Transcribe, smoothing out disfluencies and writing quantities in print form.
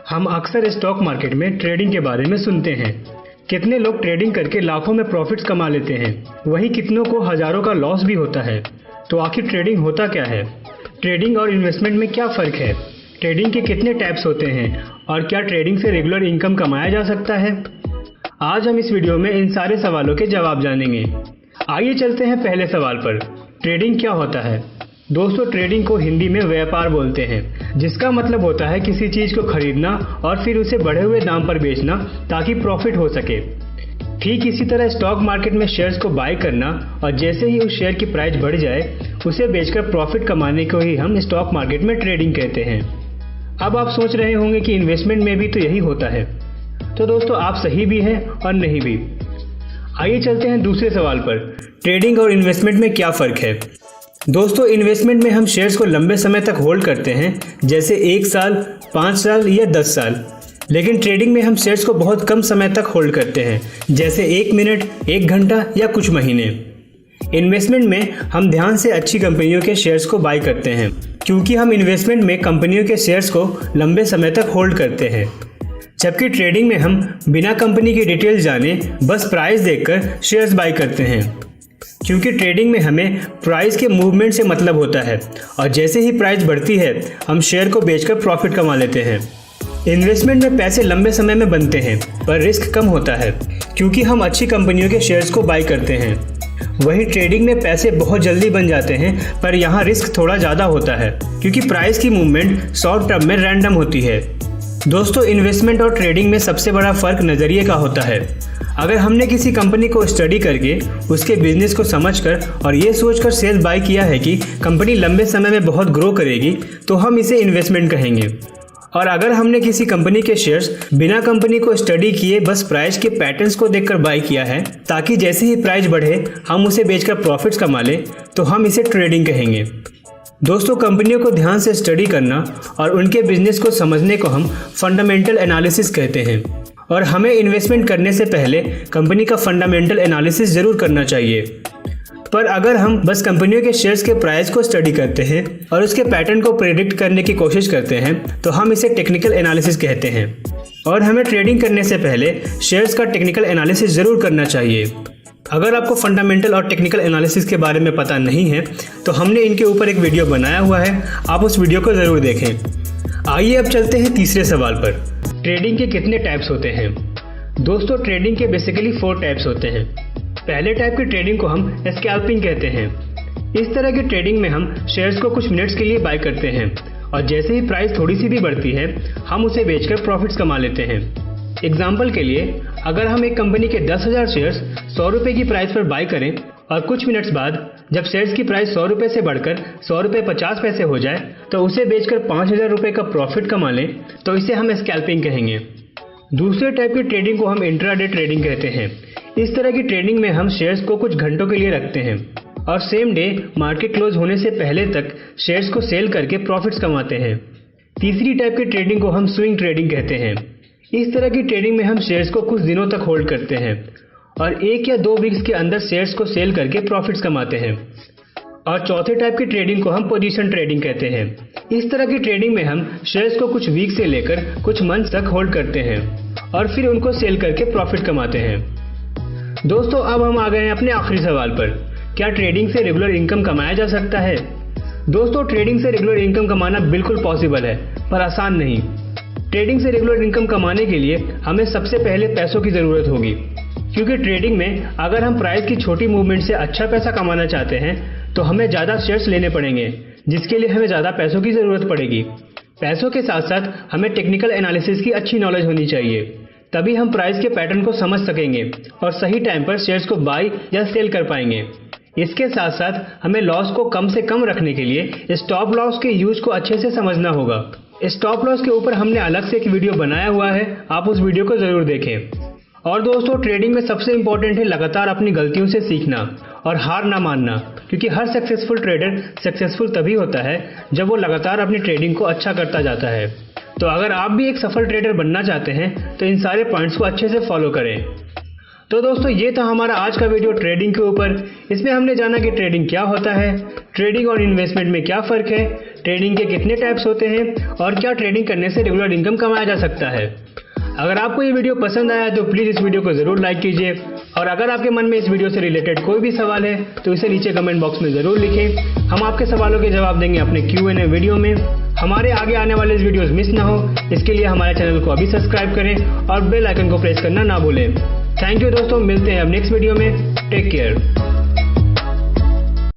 हम अक्सर stock market में ट्रेडिंग के बारे में सुनते हैं। कितने लोग ट्रेडिंग करके लाखों में प्रॉफिट्स कमा लेते हैं, वहीं कितनों को हजारों का लॉस भी होता है। तो आखिर ट्रेडिंग होता क्या है? ट्रेडिंग और इन्वेस्टमेंट में क्या फर्क है? ट्रेडिंग के कितने टाइप्स होते हैं और क्या ट्रेडिंग से रेगुलर इनकम कमाया जा सकता है? आज हम इस वीडियो में इन सारे सवालों के जवाब जानेंगे। आइए चलते हैं पहले सवाल पर। ट्रेडिंग क्या होता है? दोस्तों, ट्रेडिंग को हिंदी में व्यापार बोलते हैं, जिसका मतलब होता है किसी चीज को खरीदना और फिर उसे बढ़े हुए दाम पर बेचना ताकि प्रॉफिट हो सके। ठीक इसी तरह स्टॉक मार्केट में शेयर्स को बाय करना और जैसे ही उस शेयर की प्राइस बढ़ जाए उसे बेचकर प्रॉफिट कमाने को ही हम स्टॉक मार्केट में ट्रेडिंग कहते हैं। अब आप सोच रहे होंगे कि इन्वेस्टमेंट में भी तो यही होता है। तो दोस्तों, आप सही भी हैं और नहीं भी। आइए चलते हैं दूसरे सवाल पर। ट्रेडिंग और इन्वेस्टमेंट में क्या फर्क है? दोस्तों, इन्वेस्टमेंट में हम शेयर्स को लंबे समय तक होल्ड करते हैं, जैसे 1 साल, 5 साल या 10 साल। लेकिन ट्रेडिंग में हम शेयर्स को बहुत कम समय तक होल्ड करते हैं, जैसे 1 मिनट, 1 घंटा या कुछ महीने। इन्वेस्टमेंट में हम ध्यान से अच्छी कंपनियों के शेयर्स को बाय करते हैं, क्योंकि हम इन्वेस्टमेंट में कंपनियों के शेयर्स को लंबे समय तक होल्ड करते हैं। जबकि ट्रेडिंग में हम बिना कंपनी की डिटेल जाने बस प्राइस देखकर शेयर्स बाय करते हैं, क्योंकि ट्रेडिंग में हमें प्राइस के मूवमेंट से मतलब होता है और जैसे ही प्राइस बढ़ती है हम शेयर को बेचकर प्रॉफिट कमा लेते हैं। इन्वेस्टमेंट में पैसे लंबे समय में बनते हैं पर रिस्क कम होता है, क्योंकि हम अच्छी कंपनियों के शेयर्स को बाय करते हैं। वहीं ट्रेडिंग में पैसे बहुत जल्दी बन जाते हैं, पर यहाँ रिस्क थोड़ा ज़्यादा होता है, क्योंकि प्राइस की मूवमेंट शॉर्ट टर्म में रैंडम होती है। दोस्तों, इन्वेस्टमेंट और ट्रेडिंग में सबसे बड़ा फर्क नज़रिए का होता है। अगर हमने किसी कंपनी को स्टडी करके उसके बिजनेस को समझकर और ये सोचकर शेयर बाय किया है कि कंपनी लंबे समय में बहुत ग्रो करेगी, तो हम इसे इन्वेस्टमेंट कहेंगे। और अगर हमने किसी कंपनी के शेयर्स बिना कंपनी को स्टडी किए बस प्राइस के पैटर्न्स को देखकर बाय किया है, ताकि जैसे ही प्राइस बढ़े हम उसे बेचकर प्रॉफिट्स कमा लें, तो हम इसे ट्रेडिंग कहेंगे। दोस्तों, कंपनियों को ध्यान से स्टडी करना और उनके बिजनेस को समझने को हम फंडामेंटल एनालिसिस कहते हैं। और हमें इन्वेस्टमेंट करने से पहले कंपनी का फंडामेंटल एनालिसिस जरूर करना चाहिए। पर अगर हम बस कंपनियों के शेयर्स के प्राइस को स्टडी करते हैं और उसके पैटर्न को प्रेडिक्ट करने की कोशिश करते हैं, तो हम इसे टेक्निकल एनालिसिस कहते हैं। और हमें ट्रेडिंग करने से पहले शेयर्स का टेक्निकल एनालिसिस जरूर करना चाहिए। अगर आपको फंडामेंटल और टेक्निकल एनालिसिस के बारे में पता नहीं है, तो हमने इनके ऊपर एक वीडियो बनाया हुआ है, आप उस वीडियो को ज़रूर देखें। आइए अब चलते हैं तीसरे सवाल पर। ट्रेडिंग के कितने टाइप्स होते हैं? दोस्तों, ट्रेडिंग के बेसिकली 4 टाइप्स होते हैं। पहले टाइप की ट्रेडिंग को हम स्कैल्पिंग कहते हैं। इस तरह की ट्रेडिंग में हम शेयर्स को कुछ मिनट्स के लिए बाय करते हैं और जैसे ही प्राइस थोड़ी सी भी बढ़ती है हम उसे बेचकर प्रॉफिट्स कमा लेते हैं। एग्जाम्पल के लिए, अगर हम एक कंपनी के 10,000 शेयर्स 100 रुपये की प्राइस पर बाय करें और कुछ मिनट्स बाद जब शेयर्स की प्राइस 100 रुपये से बढ़कर 100 रुपये 50 पैसे हो जाए तो उसे बेचकर 5,000 रुपये का प्रॉफिट कमा लें, तो इसे हम स्कैल्पिंग कहेंगे। दूसरे टाइप की ट्रेडिंग को हम इंट्राडे ट्रेडिंग कहते हैं। इस तरह की ट्रेडिंग में हम शेयर्स को कुछ घंटों के लिए रखते हैं और सेम डे मार्केट क्लोज होने से पहले तक शेयर्स को सेल करके प्रॉफिट्स कमाते हैं। तीसरी टाइप की ट्रेडिंग को हम स्विंग ट्रेडिंग कहते हैं। इस तरह की ट्रेडिंग में हम शेयर्स को कुछ दिनों तक होल्ड करते हैं और 1 या 2 वीक्स के अंदर शेयर्स को सेल करके प्रॉफिट्स कमाते हैं। और चौथे टाइप की ट्रेडिंग को हम पोजीशन ट्रेडिंग कहते हैं। इस तरह की ट्रेडिंग में हम शेयर्स को कुछ वीक से लेकर कुछ मंथ तक होल्ड करते हैं और फिर उनको सेल करके प्रॉफिट कमाते हैं। दोस्तों, अब हम आ गए हैं अपने आखिरी सवाल पर। क्या ट्रेडिंग से रेगुलर इनकम कमाया जा सकता है? दोस्तों, ट्रेडिंग से रेगुलर इनकम कमाना बिल्कुल पॉसिबल है, पर आसान नहीं। ट्रेडिंग से रेगुलर इनकम कमाने के लिए हमें सबसे पहले पैसों की ज़रूरत होगी, क्योंकि ट्रेडिंग में अगर हम प्राइस की छोटी मूवमेंट से अच्छा पैसा कमाना चाहते हैं तो हमें ज़्यादा शेयर्स लेने पड़ेंगे, जिसके लिए हमें ज़्यादा पैसों की ज़रूरत पड़ेगी। पैसों के साथ साथ हमें टेक्निकल एनालिसिस की अच्छी नॉलेज होनी चाहिए, तभी हम प्राइस के पैटर्न को समझ सकेंगे और सही टाइम पर शेयर्स को बाय या सेल कर पाएंगे। इसके साथ साथ हमें लॉस को कम से कम रखने के लिए स्टॉप लॉस के यूज को अच्छे से समझना होगा। स्टॉप लॉस के ऊपर हमने अलग से एक वीडियो बनाया हुआ है, आप उस वीडियो को जरूर देखें। और दोस्तों, ट्रेडिंग में सबसे इंपॉर्टेंट है लगातार अपनी गलतियों से सीखना और हार ना मानना, क्योंकि हर सक्सेसफुल ट्रेडर सक्सेसफुल तभी होता है जब वो लगातार अपनी ट्रेडिंग को अच्छा करता जाता है। तो अगर आप भी एक सफल ट्रेडर बनना चाहते हैं तो इन सारे पॉइंट्स को अच्छे से फॉलो करें। तो दोस्तों, ये था हमारा आज का वीडियो ट्रेडिंग के ऊपर। इसमें हमने जाना कि ट्रेडिंग क्या होता है, ट्रेडिंग और इन्वेस्टमेंट में क्या फ़र्क है, ट्रेडिंग के कितने टाइप्स होते हैं और क्या ट्रेडिंग करने से रेगुलर इनकम कमाया जा सकता है। अगर आपको ये वीडियो पसंद आया तो प्लीज़ इस वीडियो को ज़रूर लाइक कीजिए और अगर आपके मन में इस वीडियो से रिलेटेड कोई भी सवाल है तो इसे नीचे कमेंट बॉक्स में ज़रूर लिखें। हम आपके सवालों के जवाब देंगे अपने Q&A वीडियो में। हमारे आगे आने वाले वीडियोस मिस ना हो इसके लिए हमारे चैनल को अभी सब्सक्राइब करें और बेल आइकन को प्रेस करना ना भूलें। थैंक यू दोस्तों, मिलते हैं अब नेक्स्ट वीडियो में। Take care.